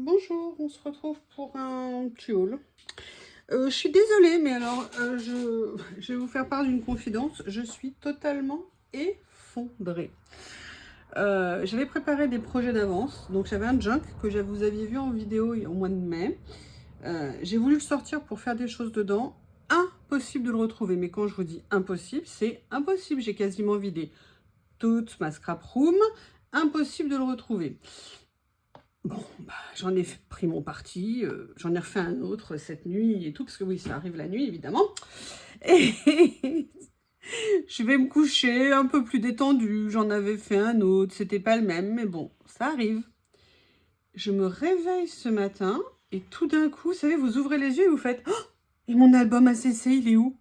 Bonjour, on se retrouve pour un petit haul. Je suis désolée, mais alors je vais vous faire part d'une confidence. Je suis totalement effondrée. J'avais préparé des projets d'avance, donc j'avais un junk que vous aviez vu en vidéo au mois de mai. J'ai voulu le sortir pour faire des choses dedans. Impossible de le retrouver, mais quand je vous dis impossible, c'est impossible. J'ai quasiment vidé toute ma scrap room. Impossible de le retrouver. Bon, bah, j'en ai pris mon parti, j'en ai refait un autre cette nuit et tout, parce que oui, ça arrive la nuit, évidemment. Et je vais me coucher un peu plus détendue, j'en avais fait un autre, c'était pas le même, mais bon, ça arrive. Je me réveille ce matin, et tout d'un coup, vous savez, vous ouvrez les yeux et vous faites « Oh, et mon album ACC, il est où ?»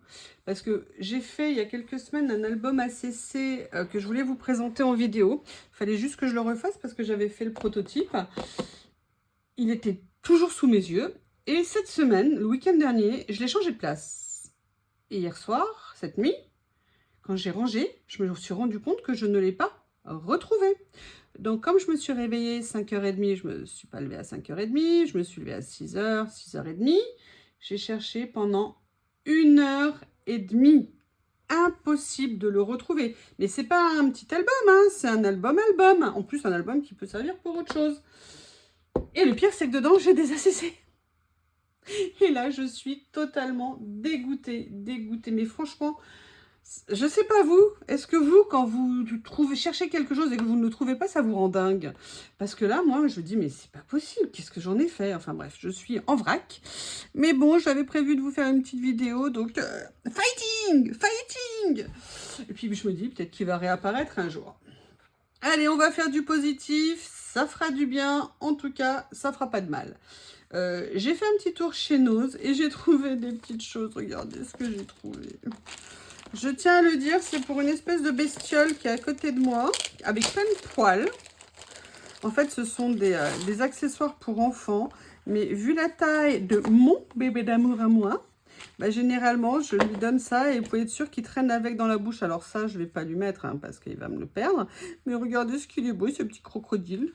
Parce que j'ai fait, il y a quelques semaines, un album ACC que je voulais vous présenter en vidéo. Il fallait juste que je le refasse parce que j'avais fait le prototype. Il était toujours sous mes yeux. Et cette semaine, le week-end dernier, je l'ai changé de place. Et hier soir, cette nuit, quand j'ai rangé, je me suis rendu compte que je ne l'ai pas retrouvé. Donc, comme je me suis réveillée 5h30, je ne me suis pas levée à 5h30, je me suis levée à 6h, 6h30. J'ai cherché pendant 1h30. Impossible de le retrouver. Mais c'est pas un petit album, hein, c'est un album-album. En plus, un album qui peut servir pour autre chose. Et le pire, c'est que dedans, j'ai des ACC. Et là, je suis totalement dégoûtée. Mais franchement, je sais pas vous, est-ce que vous, quand vous cherchez quelque chose et que vous ne le trouvez pas, ça vous rend dingue? Parce que là, moi, je dis, mais c'est pas possible, qu'est-ce que j'en ai fait? Enfin bref, je suis en vrac. Mais bon, j'avais prévu de vous faire une petite vidéo, donc fighting! Et puis je me dis, peut-être qu'il va réapparaître un jour. Allez, on va faire du positif, ça fera du bien, en tout cas, ça fera pas de mal. J'ai fait un petit tour chez Nose et j'ai trouvé des petites choses. Regardez ce que j'ai trouvé. Je tiens à le dire, c'est pour une espèce de bestiole qui est à côté de moi, avec plein de poils. En fait, ce sont des accessoires pour enfants, mais vu la taille de mon bébé d'amour à moi, bah, généralement, je lui donne ça et vous pouvez être sûr qu'il traîne avec dans la bouche. Alors ça, je ne vais pas lui mettre hein, parce qu'il va me le perdre. Mais regardez ce qu'il est beau, ce petit crocodile.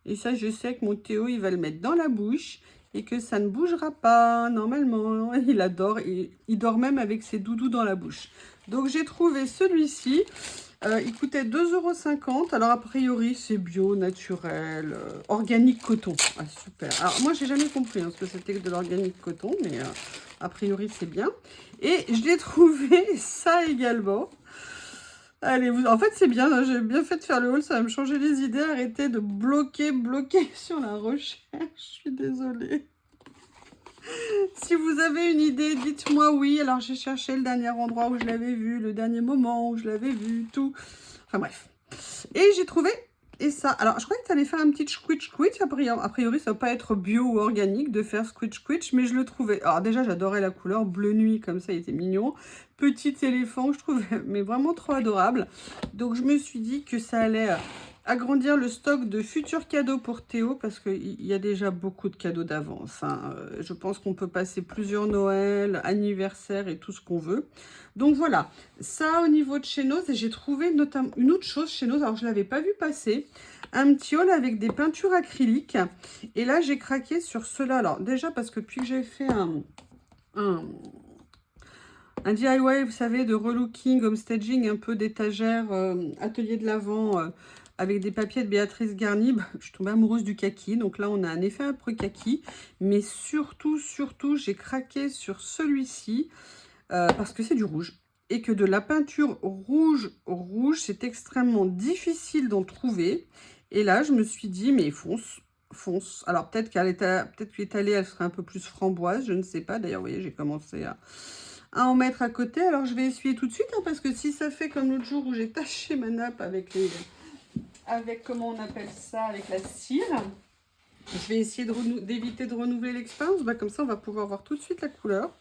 Et ça, je sais que mon Théo, il va le mettre dans la bouche et que ça ne bougera pas, normalement. Il adore, et il dort même avec ses doudous dans la bouche. Donc, j'ai trouvé celui-ci. Il coûtait 2,50 €. Alors, a priori, c'est bio, naturel, organique coton. Ah, super. Alors, moi, j'ai jamais compris hein, ce que c'était que de l'organique coton, mais a priori, c'est bien. Et je l'ai trouvé ça également. Allez, en fait, c'est bien, j'ai bien fait de faire le haul, ça va me changer les idées. Arrêtez de bloquer sur la recherche. Je suis désolée. Si vous avez une idée, dites-moi oui. Alors, j'ai cherché le dernier endroit où je l'avais vu, le dernier moment où je l'avais vu, tout. Enfin, bref. Et j'ai trouvé, et ça. Alors, je croyais que tu allais faire un petit squitch. A priori, ça va pas être bio ou organique de faire squitch, mais je le trouvais. Alors, déjà, j'adorais la couleur bleu nuit, comme ça, il était mignon. Petit éléphant, je trouvais, mais vraiment trop adorable. Donc, je me suis dit que ça allait agrandir le stock de futurs cadeaux pour Théo, parce qu'il y a déjà beaucoup de cadeaux d'avance. Hein. Je pense qu'on peut passer plusieurs Noël, anniversaires et tout ce qu'on veut. Donc voilà, ça au niveau de chez Nose. Et j'ai trouvé notamment une autre chose chez Nose, alors je ne l'avais pas vu passer, un petit haul avec des peintures acryliques. Et là, j'ai craqué sur cela. Alors déjà, parce que depuis que j'ai fait un DIY, vous savez, de relooking, home staging, un peu d'étagère, atelier de l'Avent, avec des papiers de Béatrice Garni, bah, je suis tombée amoureuse du kaki. Donc là, on a un effet un peu kaki. Mais surtout, j'ai craqué sur celui-ci parce que c'est du rouge. Et que de la peinture rouge, c'est extrêmement difficile d'en trouver. Et là, je me suis dit, mais fonce. Alors peut-être qu'il est allé, elle serait un peu plus framboise, je ne sais pas. D'ailleurs, vous voyez, j'ai commencé à en mettre à côté. Alors, je vais essuyer tout de suite, hein, parce que si ça fait comme l'autre jour où j'ai taché ma nappe avec comment on appelle ça, avec la cire, je vais essayer d'éviter de renouveler l'expérience. Bah, comme ça, on va pouvoir voir tout de suite la couleur.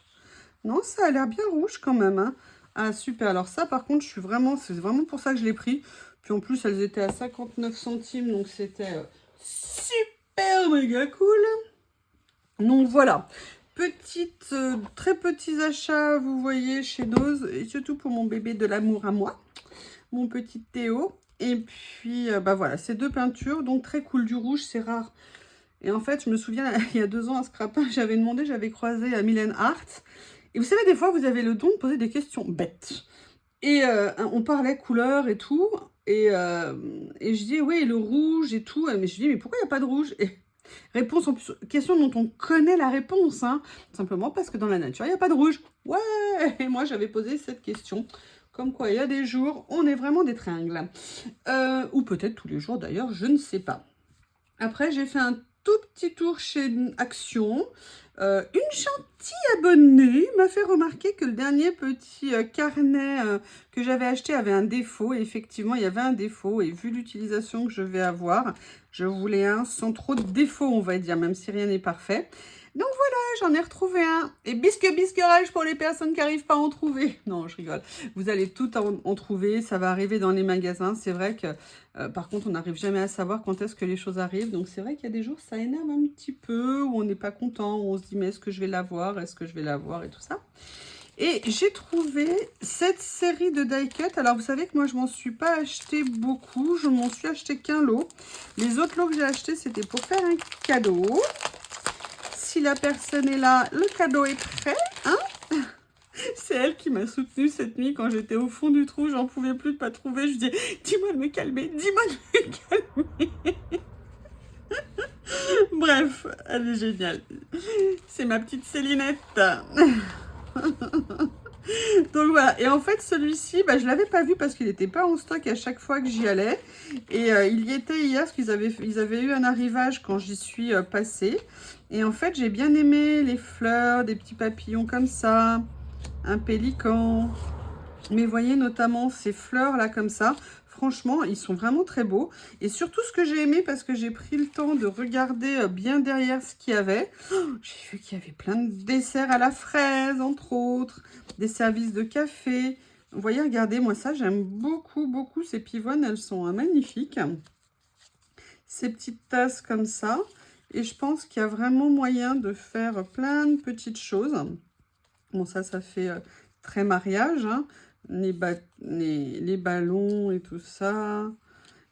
Non, ça a l'air bien rouge quand même. Hein. Ah, super. Alors ça, par contre, c'est vraiment pour ça que je l'ai pris. Puis en plus, elles étaient à 59 centimes, donc c'était super méga cool. Donc voilà. Très petits achats, vous voyez, chez Nose, et surtout pour mon bébé de l'amour à moi, mon petit Théo. Et puis, bah voilà, ces deux peintures, donc très cool, du rouge, c'est rare. Et en fait, je me souviens, il y a 2 ans, à Scrapin, j'avais croisé Mylène Hart. Et vous savez, des fois, vous avez le don de poser des questions bêtes. Et on parlait couleur et tout. Et je dis, oui, le rouge et tout. Mais je dis, mais pourquoi il n'y a pas de rouge? Et réponse en plus, question dont on connaît la réponse. Hein. Simplement parce que dans la nature, il n'y a pas de rouge. Ouais. Et moi, j'avais posé cette question. Comme quoi, il y a des jours, on est vraiment des tringles. Ou peut-être tous les jours d'ailleurs, je ne sais pas. Après, j'ai fait un tout petit tour chez Action. Une gentille abonnée m'a fait remarquer que le dernier petit carnet que j'avais acheté avait un défaut. Et effectivement, il y avait un défaut. Et vu l'utilisation que je vais avoir, je voulais un sans trop de défauts, on va dire, même si rien n'est parfait. Donc voilà, j'en ai retrouvé un. Et bisque-bisquerage pour les personnes qui n'arrivent pas à en trouver. Non, je rigole. Vous allez tout en trouver. Ça va arriver dans les magasins. C'est vrai que, par contre, on n'arrive jamais à savoir quand est-ce que les choses arrivent. Donc c'est vrai qu'il y a des jours, ça énerve un petit peu. Où on n'est pas content. Où on se dit, mais est-ce que je vais l'avoir? Est-ce que je vais l'avoir? Et tout ça. Et j'ai trouvé cette série de die cut. Alors, vous savez que moi, je m'en suis pas acheté beaucoup. Je m'en suis acheté qu'un lot. Les autres lots que j'ai achetés, c'était pour faire un cadeau. Si la personne est là, le cadeau est prêt, hein? C'est elle qui m'a soutenue cette nuit quand j'étais au fond du trou, j'en pouvais plus de pas trouver. Je dis, dis-moi de me calmer, dis-moi de me calmer. Bref, elle est géniale. C'est ma petite Célinette. Donc voilà, et en fait celui-ci, bah, je l'avais pas vu parce qu'il n'était pas en stock à chaque fois que j'y allais. Et il y était hier parce qu'ils avaient eu un arrivage quand j'y suis passée. Et en fait j'ai bien aimé les fleurs, des petits papillons comme ça, un pélican. Mais voyez notamment ces fleurs là comme ça. Franchement, ils sont vraiment très beaux. Et surtout, ce que j'ai aimé, parce que j'ai pris le temps de regarder bien derrière ce qu'il y avait. Oh, j'ai vu qu'il y avait plein de desserts à la fraise, entre autres. Des services de café. Vous voyez, regardez, moi ça, j'aime beaucoup, beaucoup. Ces pivoines, elles sont magnifiques. Ces petites tasses comme ça. Et je pense qu'il y a vraiment moyen de faire plein de petites choses. Bon, ça fait très mariage, hein. Les ballons et tout ça.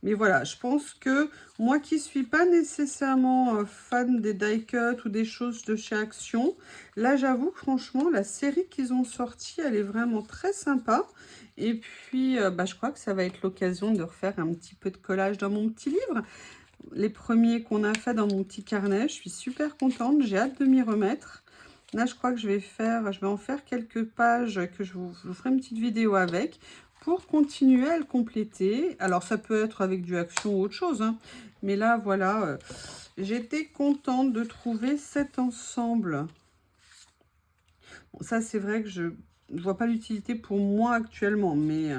Mais voilà, je pense que moi qui suis pas nécessairement fan des die cut ou des choses de chez Action, là j'avoue que franchement la série qu'ils ont sortie, elle est vraiment très sympa. Et puis bah, je crois que ça va être l'occasion de refaire un petit peu de collage dans mon petit livre. Les premiers qu'on a fait dans mon petit carnet, je suis super contente, j'ai hâte de m'y remettre. Là, je crois que je vais en faire quelques pages que je vous ferai une petite vidéo avec pour continuer à le compléter. Alors, ça peut être avec du Action ou autre chose, hein. Mais là, voilà, j'étais contente de trouver cet ensemble. Bon, ça, c'est vrai que je ne vois pas l'utilité pour moi actuellement. Mais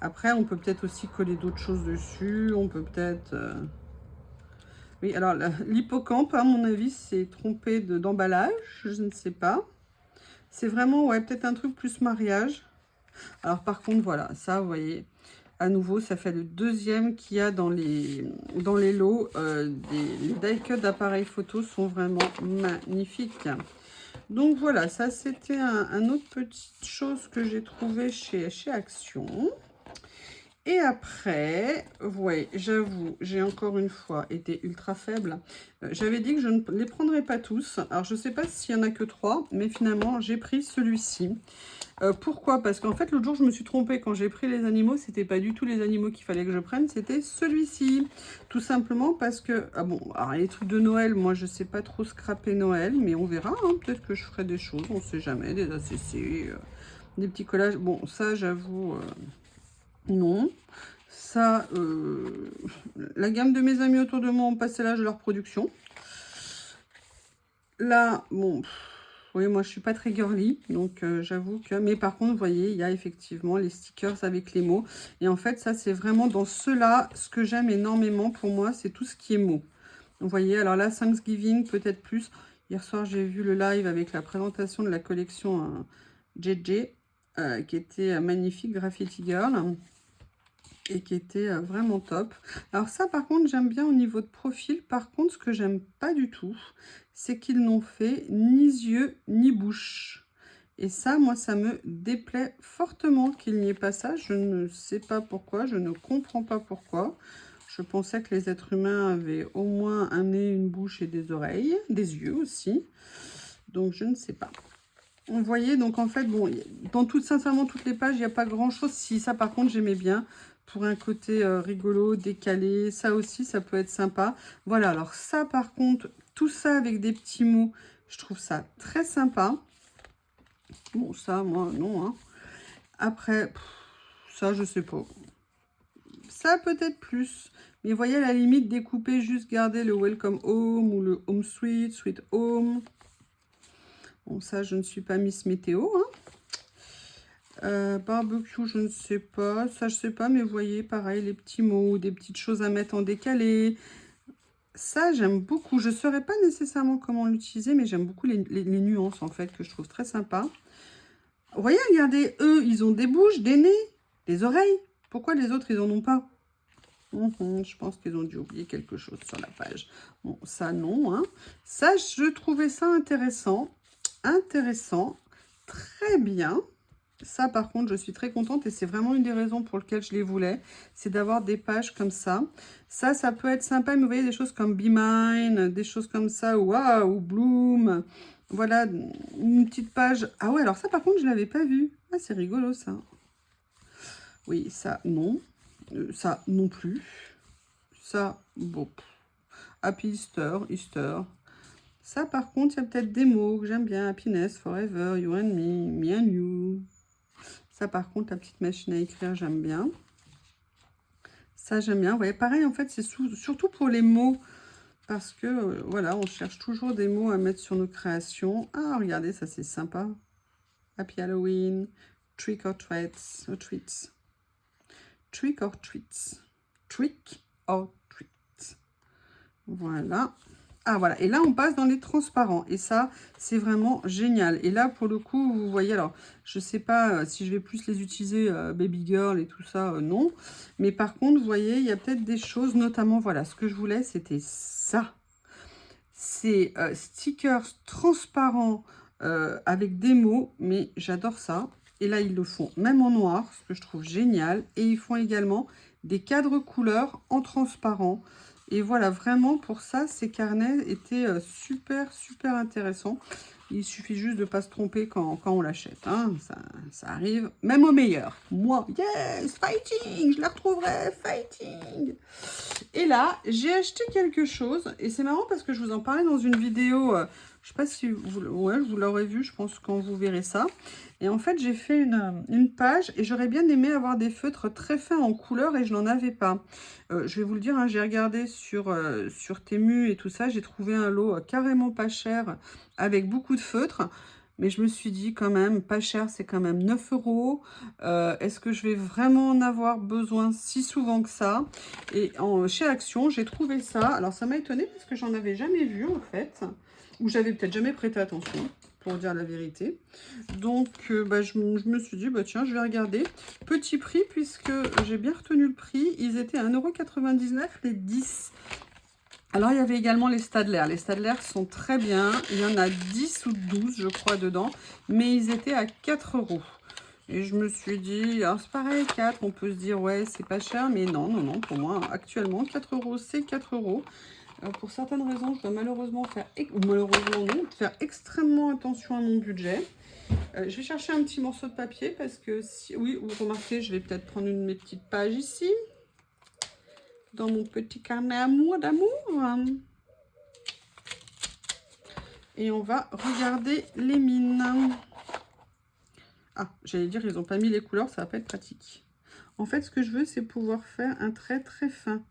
après, on peut peut-être aussi coller d'autres choses dessus. On peut peut-être... Oui, alors l'hippocampe, à mon avis, c'est trompé d'emballage, je ne sais pas. C'est vraiment, ouais, peut-être un truc plus mariage. Alors par contre, voilà, ça, vous voyez, à nouveau, ça fait le deuxième qu'il y a dans les lots. Les die cut d'appareils photo sont vraiment magnifiques. Donc voilà, ça c'était un autre petite chose que j'ai trouvé chez Action. Et après, ouais, j'avoue, j'ai encore une fois été ultra faible. J'avais dit que je ne les prendrais pas tous. Alors, je ne sais pas s'il n'y en a que 3, mais finalement, j'ai pris celui-ci. Pourquoi? Parce qu'en fait, l'autre jour, je me suis trompée. Quand j'ai pris les animaux, c'était pas du tout les animaux qu'il fallait que je prenne, c'était celui-ci. Tout simplement parce que... Ah bon, alors les trucs de Noël, moi, je sais pas trop scraper Noël, mais on verra. Hein, peut-être que je ferai des choses, on sait jamais, des ACC, des petits collages. Bon, ça, j'avoue... Non, ça, la gamme de mes amis autour de moi ont passé l'âge de leur production. Là, bon, oui, moi je suis pas très girly, donc j'avoue que... Mais par contre, vous voyez, il y a effectivement les stickers avec les mots. Et en fait, ça, c'est vraiment dans ceux-là, ce que j'aime énormément pour moi, c'est tout ce qui est mots. Vous voyez, alors là, Thanksgiving, peut-être plus. Hier soir, j'ai vu le live avec la présentation de la collection JJ, qui était magnifique, Graffiti Girl. Et qui était vraiment top. Alors ça, par contre, j'aime bien au niveau de profil. Par contre, ce que j'aime pas du tout, c'est qu'ils n'ont fait ni yeux ni bouche. Et ça, moi, ça me déplaît fortement qu'il n'y ait pas ça. Je ne sais pas pourquoi, je ne comprends pas pourquoi. Je pensais que les êtres humains avaient au moins un nez, une bouche et des oreilles, des yeux aussi. Donc, je ne sais pas. Vous voyez, donc en fait, bon, sincèrement, toutes les pages, il n'y a pas grand-chose. Si, ça, par contre, j'aimais bien. Pour un côté rigolo, décalé. Ça aussi, ça peut être sympa. Voilà, alors ça, par contre, tout ça avec des petits mots, je trouve ça très sympa. Bon, ça, moi, non. Hein. Après, ça, je sais pas. Ça, peut-être plus. Mais vous voyez, à la limite, découper, juste garder le Welcome Home ou le Home Sweet, Sweet Home. Bon, ça, je ne suis pas Miss Météo. Hein. Barbecue, je ne sais pas. Ça, je sais pas, mais vous voyez, pareil, les petits mots, des petites choses à mettre en décalé. Ça, j'aime beaucoup. Je ne saurais pas nécessairement comment l'utiliser, mais j'aime beaucoup les nuances, en fait, que je trouve très sympa. Vous voyez, regardez, eux, ils ont des bouches, des nez, des oreilles. Pourquoi les autres, ils n'en ont pas? Je pense qu'ils ont dû oublier quelque chose sur la page. Bon, ça, non. Hein. Ça, je trouvais ça intéressant. Intéressant. Très bien. Ça, par contre, je suis très contente et c'est vraiment une des raisons pour lesquelles je les voulais. C'est d'avoir des pages comme ça. Ça peut être sympa, mais vous voyez, des choses comme Be Mine, des choses comme ça, ou Bloom. Voilà, une petite page. Ah ouais, alors ça, par contre, je ne l'avais pas vu. Ah, c'est rigolo, ça. Oui, ça, non. Ça, non plus. Ça, bon. Happy Easter, Easter. Ça, par contre, il y a peut-être des mots que j'aime bien. Happiness, Forever, You and Me, Me and You. Ça, par contre, la petite machine à écrire, j'aime bien. Ça, j'aime bien. Vous voyez, pareil, en fait, c'est surtout pour les mots. Parce que, voilà, on cherche toujours des mots à mettre sur nos créations. Ah, regardez, ça, c'est sympa. Happy Halloween. Trick or treats. Trick or treats. Trick or treats. Voilà. Ah, voilà. Et là, on passe dans les transparents. Et ça, c'est vraiment génial. Et là, pour le coup, vous voyez, alors, je ne sais pas si je vais plus les utiliser Baby Girl et tout ça, non. Mais par contre, vous voyez, il y a peut-être des choses, notamment, voilà, ce que je voulais, c'était ça. C'est stickers transparents avec des mots, mais j'adore ça. Et là, ils le font même en noir, ce que je trouve génial. Et ils font également des cadres couleurs en transparent. Et voilà, vraiment, pour ça, ces carnets étaient super, super intéressants. Il suffit juste de ne pas se tromper quand on l'achète. Hein. Ça arrive, même au meilleur. Moi, yes, fighting, je la retrouverai, fighting. Et là, j'ai acheté quelque chose. Et c'est marrant parce que je vous en parlais dans une vidéo. Je ne sais pas si vous, ouais, vous l'aurez vu, je pense, quand vous verrez ça. Et en fait, j'ai fait une page et j'aurais bien aimé avoir des feutres très fins en couleur et je n'en avais pas. Je vais vous le dire, hein, j'ai regardé sur Temu et tout ça. J'ai trouvé un lot carrément pas cher avec beaucoup de feutres. Mais je me suis dit quand même, pas cher, c'est quand même 9 €. Est-ce que je vais vraiment en avoir besoin si souvent que ça? Et chez Action, j'ai trouvé ça. Alors ça m'a étonnée parce que j'en avais jamais vu en fait. Ou j'avais peut-être jamais prêté attention, pour dire la vérité. Donc je me suis dit, tiens, je vais regarder. Petit prix, puisque j'ai bien retenu le prix. Ils étaient à 1,99 € les 10. Alors, il y avait également les Staedtler. Les Staedtler sont très bien. Il y en a 10 ou 12, je crois, dedans. Mais ils étaient à 4 €. Et je me suis dit, alors c'est pareil, 4, on peut se dire, ouais, c'est pas cher. Mais non, non, non, pour moi, actuellement, 4 €, c'est 4 €. Pour certaines raisons, je dois malheureusement faire, faire extrêmement attention à mon budget. Je vais chercher un petit morceau de papier parce que, oui, vous remarquez, je vais peut-être prendre une de mes petites pages ici. Dans mon petit carnet d'amour. Et on va regarder les mines. Ah, j'allais dire, ils n'ont pas mis les couleurs, ça va pas être pratique. En fait, ce que je veux, c'est pouvoir faire un trait très fin.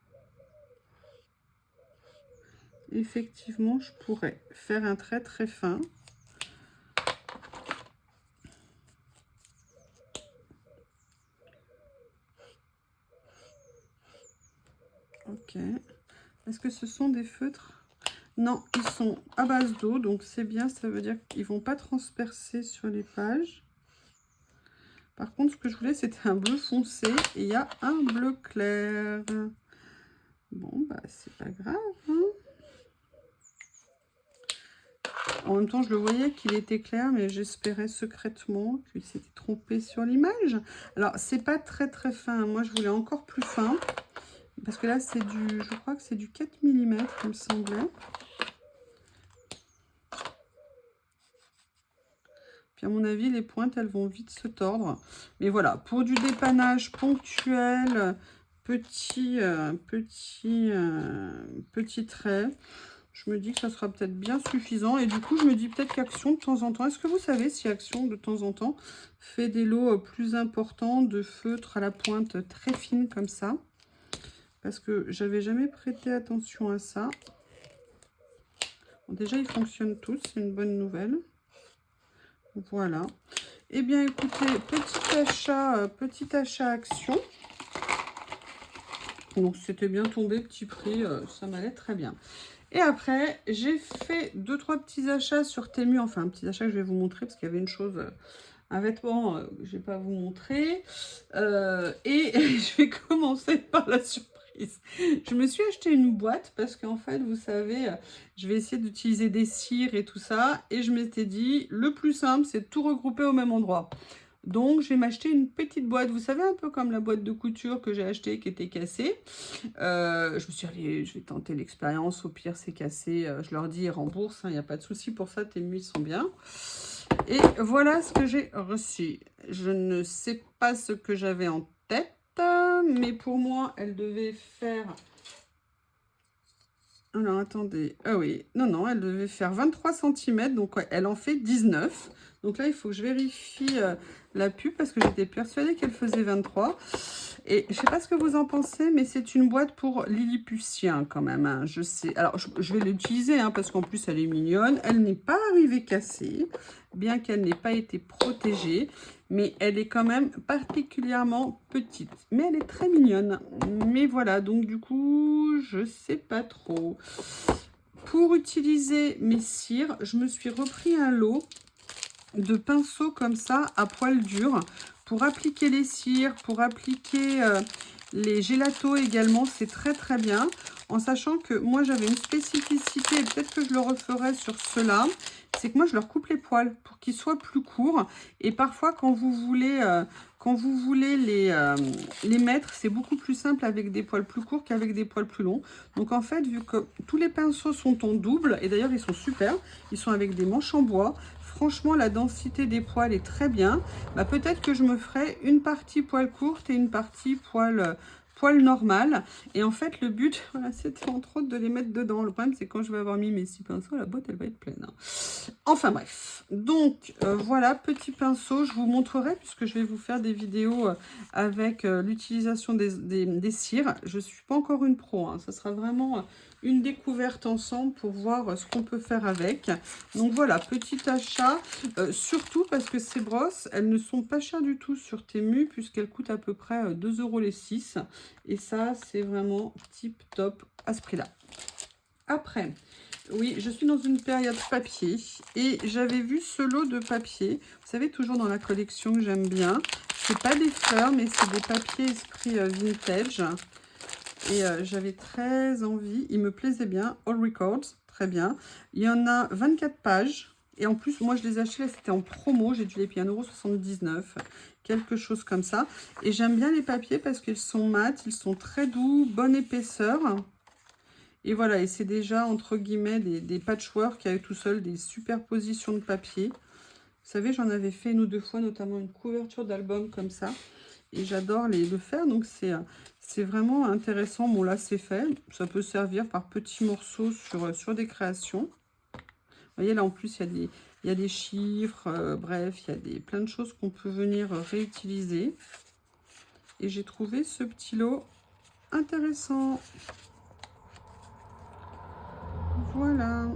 Effectivement, je pourrais faire un trait très fin. Ok. Est-ce que ce sont des feutres? Non, ils sont à base d'eau, donc c'est bien, ça veut dire qu'ils ne vont pas transpercer sur les pages. Par contre, ce que je voulais, c'était un bleu foncé, et il y a un bleu clair. Bon, c'est pas grave. Hein. En même temps, je le voyais qu'il était clair, mais j'espérais secrètement qu'il s'était trompé sur l'image. Alors, c'est pas très très fin. Moi, je voulais encore plus fin. Parce que là, c'est du... Je crois que c'est du 4 mm, il me semblait. Puis à mon avis, les pointes, elles vont vite se tordre. Mais voilà, pour du dépannage ponctuel, petit trait, je me dis que ça sera peut-être bien suffisant. Et du coup, je me dis peut-être qu'Action, de temps en temps... Est-ce que vous savez si Action, de temps en temps, fait des lots plus importants de feutre à la pointe très fine comme ça? Parce que j'avais jamais prêté attention à ça. Bon, déjà, ils fonctionnent tous, c'est une bonne nouvelle. Voilà. Eh bien, écoutez, petit achat Action. Donc, c'était bien tombé, petit prix, ça m'allait très bien. Et après, j'ai fait 2-3 petits achats sur Temu. Enfin, un petit achat que je vais vous montrer parce qu'il y avait une chose, un vêtement que je ne vais pas vous montrer. Et je vais commencer par la surprise. Je me suis acheté une boîte parce qu'en fait, vous savez, je vais essayer d'utiliser des cires et tout ça. Et je m'étais dit, le plus simple, c'est de tout regrouper au même endroit. Donc, je vais m'acheter une petite boîte. Vous savez, un peu comme la boîte de couture que j'ai achetée qui était cassée. Je me suis dit, allez, je vais tenter l'expérience. Au pire, c'est cassé. Je leur dis, ils remboursent. Il n'y a pas de souci pour ça. Temu, ils sont bien. Et voilà ce que j'ai reçu. Je ne sais pas ce que j'avais en tête. Mais pour moi, elle devait faire... Alors, attendez. Ah oui. Non, elle devait faire 23 cm. Donc, ouais, elle en fait 19. Donc là, il faut que je vérifie la pub parce que j'étais persuadée qu'elle faisait 23. Et je ne sais pas ce que vous en pensez, mais c'est une boîte pour Lilliputien quand même. Hein, je sais. Alors, je vais l'utiliser hein, parce qu'en plus, elle est mignonne. Elle n'est pas arrivée cassée, bien qu'elle n'ait pas été protégée. Mais elle est quand même particulièrement petite. Mais elle est très mignonne. Mais voilà, donc du coup, je ne sais pas trop. Pour utiliser mes cires, je me suis repris un lot de pinceaux comme ça à poil dur pour appliquer les cires, pour appliquer les gélatos également, c'est très très bien, en sachant que moi j'avais une spécificité, et peut-être que je le referai sur ceux-là, c'est que moi je leur coupe les poils pour qu'ils soient plus courts, et parfois quand vous voulez les mettre, c'est beaucoup plus simple avec des poils plus courts qu'avec des poils plus longs. Donc en fait, vu que tous les pinceaux sont en double, et d'ailleurs ils sont super, ils sont avec des manches en bois, franchement la densité des poils est très bien, bah, peut-être que je me ferai une partie poil courte et une partie poil normal. Et en fait le but, voilà, c'était entre autres de les mettre dedans. Le problème c'est quand je vais avoir mis mes 6 pinceaux, la boîte elle va être pleine. Hein. Enfin bref, donc voilà, petit pinceau, je vous montrerai puisque je vais vous faire des vidéos avec l'utilisation des cires. Je ne suis pas encore une pro, hein. Ça sera vraiment une découverte ensemble pour voir ce qu'on peut faire avec. Donc voilà, petit achat, surtout parce que ces brosses, elles ne sont pas chères du tout sur Temu puisqu'elles coûtent à peu près 2 € les 6. Et ça, c'est vraiment tip top à ce prix-là. Après, oui, je suis dans une période papier et j'avais vu ce lot de papier. Vous savez, toujours dans la collection que j'aime bien. C'est pas des fleurs, mais c'est des papiers esprit vintage. Et j'avais très envie, il me plaisait bien, All Records, très bien. Il y en a 24 pages. Et en plus, moi, je les ai achetés, là, c'était en promo. J'ai dû les payer 1,79 €, quelque chose comme ça. Et j'aime bien les papiers parce qu'ils sont mat, ils sont très doux, bonne épaisseur. Et voilà, et c'est déjà, entre guillemets, des patchwork avec tout seul, des superpositions de papier. Vous savez, j'en avais fait 1 ou 2 fois, notamment une couverture d'album comme ça. Et j'adore le faire, donc c'est vraiment intéressant. Bon, là, c'est fait. Ça peut servir par petits morceaux sur des créations. Vous voyez, là, en plus, il y a des chiffres. Bref, il y a plein de choses qu'on peut venir réutiliser. Et j'ai trouvé ce petit lot intéressant. Voilà.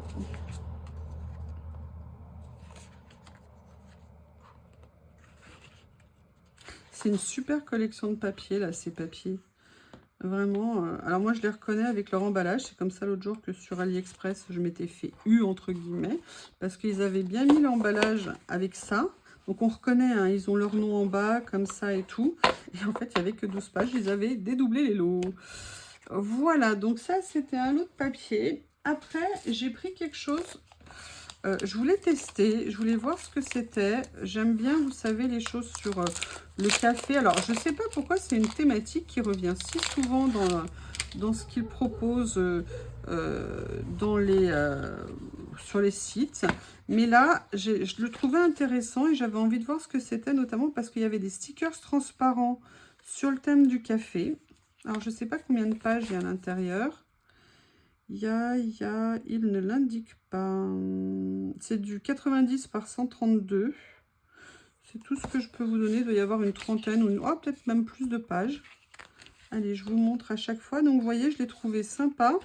C'est une super collection de papiers, là, ces papiers. Vraiment. Alors moi, je les reconnais avec leur emballage. C'est comme ça l'autre jour que sur AliExpress, je m'étais fait « entre guillemets. Parce qu'ils avaient bien mis l'emballage avec ça. Donc on reconnaît, hein, ils ont leur nom en bas, comme ça et tout. Et en fait, il n'y avait que 12 pages. Ils avaient dédoublé les lots. Voilà, donc ça, c'était un lot de papier. Après, j'ai pris quelque chose... je voulais tester, je voulais voir ce que c'était. J'aime bien, vous savez, les choses sur le café. Alors, je ne sais pas pourquoi c'est une thématique qui revient si souvent dans ce qu'ils proposent dans sur les sites. Mais là, je le trouvais intéressant et j'avais envie de voir ce que c'était, notamment parce qu'il y avait des stickers transparents sur le thème du café. Alors, je ne sais pas combien de pages il y a à l'intérieur. Il ne l'indique pas. C'est du 90 par 132. C'est tout ce que je peux vous donner. Il doit y avoir une trentaine ou peut-être même plus de pages. Allez, je vous montre à chaque fois. Donc, vous voyez, je l'ai trouvé sympa.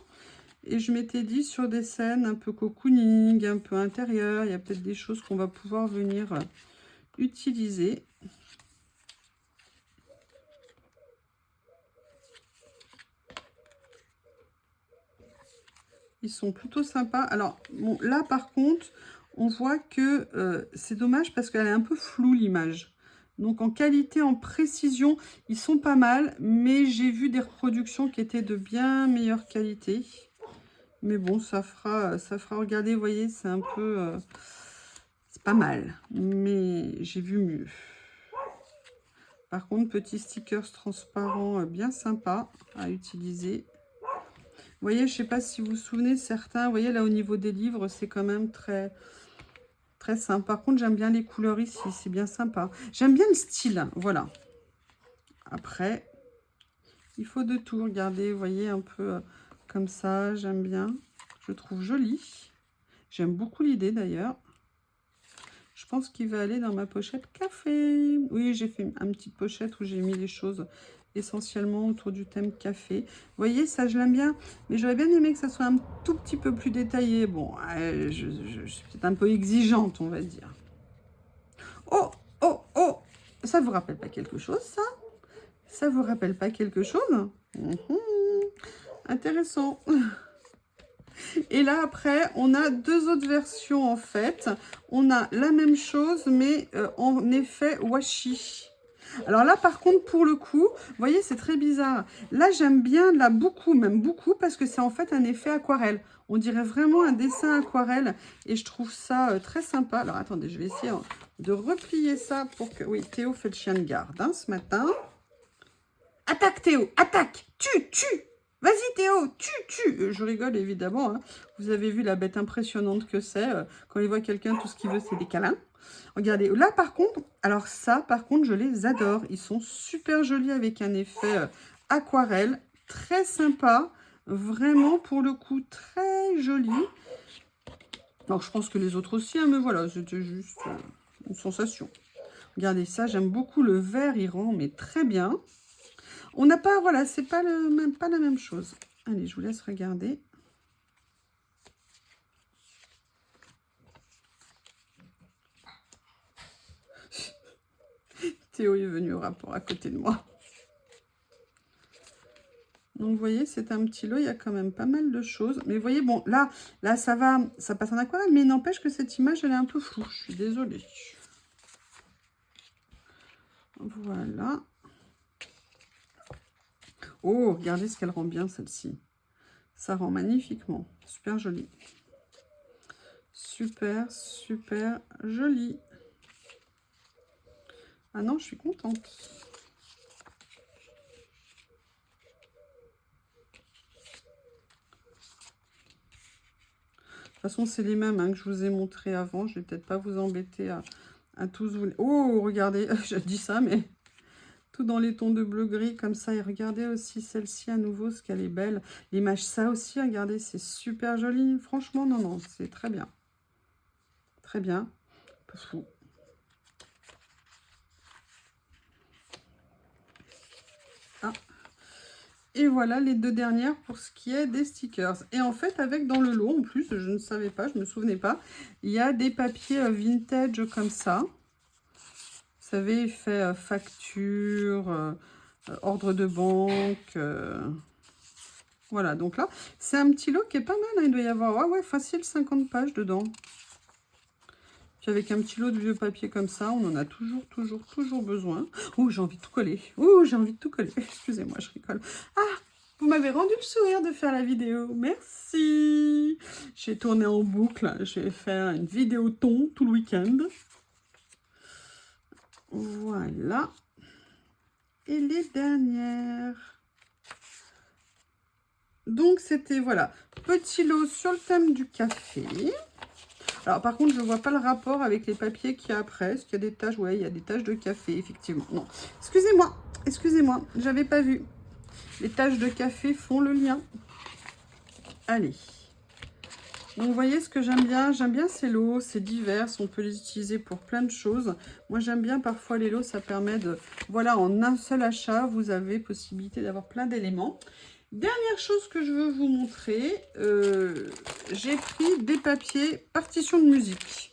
Et je m'étais dit sur des scènes un peu cocooning, un peu intérieur, il y a peut-être des choses qu'on va pouvoir venir utiliser. Ils sont plutôt sympas. Alors, bon, là, par contre, on voit que c'est dommage parce qu'elle est un peu floue, l'image. Donc, en qualité, en précision, ils sont pas mal. Mais j'ai vu des reproductions qui étaient de bien meilleure qualité. Mais bon, ça fera regarder, vous voyez, c'est un peu... c'est pas mal, mais j'ai vu mieux. Par contre, petit stickers transparent bien sympa à utiliser. Vous voyez, je sais pas si vous vous souvenez, certains, vous voyez, là, au niveau des livres, c'est quand même très, très simple. Par contre, j'aime bien les couleurs ici, c'est bien sympa. J'aime bien le style, voilà. Après, il faut de tout. Regardez, vous voyez, un peu comme ça, j'aime bien. Je trouve joli. J'aime beaucoup l'idée d'ailleurs. Je pense qu'il va aller dans ma pochette café. Oui, j'ai fait une petite pochette où j'ai mis les choses essentiellement autour du thème café. Vous voyez, ça, je l'aime bien. Mais j'aurais bien aimé que ça soit un tout petit peu plus détaillé. Bon, je suis peut-être un peu exigeante, on va dire. Oh, oh, oh! Ça vous rappelle pas quelque chose, ça? Ça vous rappelle pas quelque chose? Intéressant. Et là, après, on a deux autres versions, en fait. On a la même chose, mais en effet washi. Alors là, par contre, pour le coup, vous voyez, c'est très bizarre. Là, j'aime bien, là, beaucoup, même beaucoup, parce que c'est en fait un effet aquarelle. On dirait vraiment un dessin aquarelle. Et je trouve ça très sympa. Alors, attendez, je vais essayer de replier ça pour que... Oui, Théo fait le chien de garde hein, ce matin. Attaque, Théo, attaque! Tue! Vas-y Théo, tue! Je rigole évidemment, hein. Vous avez vu la bête impressionnante que c'est. Quand il voit quelqu'un, tout ce qu'il veut, c'est des câlins. Regardez, là par contre, alors ça, par contre, je les adore. Ils sont super jolis avec un effet aquarelle, très sympa. Vraiment, pour le coup, très joli. Alors, je pense que les autres aussi, hein, mais voilà, c'était juste une sensation. Regardez ça, j'aime beaucoup le vert, il rend, mais très bien. On n'a pas, voilà, c'est pas la même chose. Allez, je vous laisse regarder. Théo est venu au rapport à côté de moi. Donc, vous voyez, c'est un petit lot, il y a quand même pas mal de choses. Mais vous voyez, bon, là ça va, ça passe en aquarelle, mais il n'empêche que cette image, elle est un peu floue. Je suis désolée. Voilà. Oh, regardez ce qu'elle rend bien, celle-ci. Ça rend magnifiquement. Super joli. Super, super joli. Ah non, je suis contente. De toute façon, c'est les mêmes hein, que je vous ai montré avant. Je vais peut-être pas vous embêter à tous vous... Oh, regardez, je dis ça, mais tout dans les tons de bleu-gris comme ça. Et regardez aussi celle-ci à nouveau, ce qu'elle est belle. L'image, ça aussi, regardez, c'est super joli. Franchement, non, c'est très bien. Très bien. Un peu fou. Ah. Et voilà les deux dernières pour ce qui est des stickers. Et en fait, avec dans le lot, en plus, je ne savais pas, je ne me souvenais pas, il y a des papiers vintage comme ça. Vous savez, fait facture, ordre de banque. Voilà, donc là, c'est un petit lot qui est pas mal. Hein. Il doit y avoir, ouais, facile 50 pages dedans. Puis avec un petit lot de vieux papier comme ça, on en a toujours besoin. Ouh, j'ai envie de tout coller. Ouh, j'ai envie de tout coller. Excusez-moi, je rigole. Ah, vous m'avez rendu le sourire de faire la vidéo. Merci. J'ai tourné en boucle. Je vais faire une vidéo ton tout le week-end. Voilà. Et les dernières. Donc, c'était, voilà, petit lot sur le thème du café. Alors, par contre, je ne vois pas le rapport avec les papiers qu'il y a après. Est-ce qu'il y a des taches? Ouais, il y a des taches de café, effectivement. Non, excusez-moi, j'avais pas vu. Les taches de café font le lien. Allez. Donc, vous voyez ce que j'aime bien? J'aime bien ces lots, c'est divers, on peut les utiliser pour plein de choses. Moi, j'aime bien parfois les lots, ça permet de... Voilà, en un seul achat, vous avez possibilité d'avoir plein d'éléments. Dernière chose que je veux vous montrer, j'ai pris des papiers partition de musique.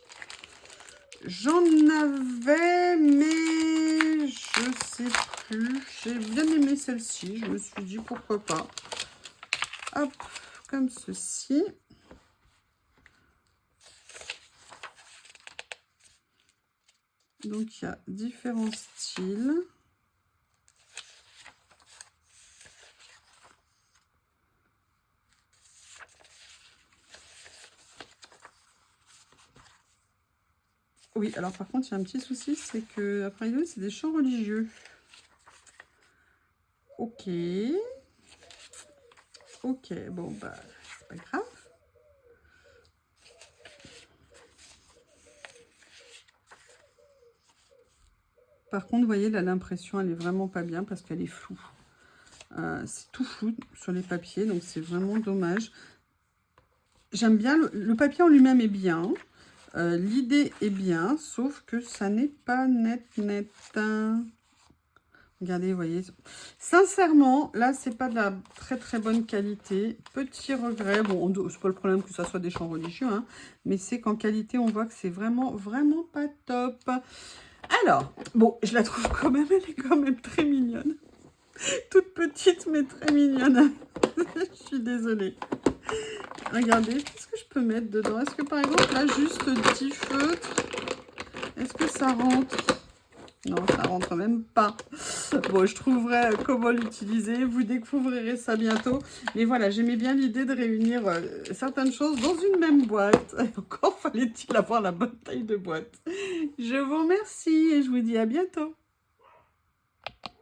J'en avais, mais je sais plus. J'ai bien aimé celle-ci, je me suis dit pourquoi pas. Hop, comme ceci. Donc, il y a différents styles. Oui, alors par contre, il y a un petit souci, c'est que, après, c'est des chants religieux. Ok. Ok, bon, bah, c'est pas grave. Par contre, vous voyez, là, l'impression, elle est vraiment pas bien parce qu'elle est floue. C'est tout flou sur les papiers, donc c'est vraiment dommage. J'aime bien, le papier en lui-même est bien. L'idée est bien, sauf que ça n'est pas net. Regardez, vous voyez. Sincèrement, là, c'est pas de la très bonne qualité. Petit regret. Bon, c'est pas le problème que ça soit des chants religieux, hein, mais c'est qu'en qualité, on voit que c'est vraiment pas top. Alors, bon, je la trouve quand même, elle est quand même très mignonne. Toute petite, mais très mignonne. Je suis désolée. Regardez, qu'est-ce que je peux mettre dedans? Est-ce que, par exemple, là, juste 10 feutres, est-ce que ça rentre? Non, ça rentre même pas. Bon, je trouverai comment l'utiliser. Vous découvrirez ça bientôt. Mais voilà, j'aimais bien l'idée de réunir certaines choses dans une même boîte. Encore fallait-il avoir la bonne taille de boîte. Je vous remercie et je vous dis à bientôt.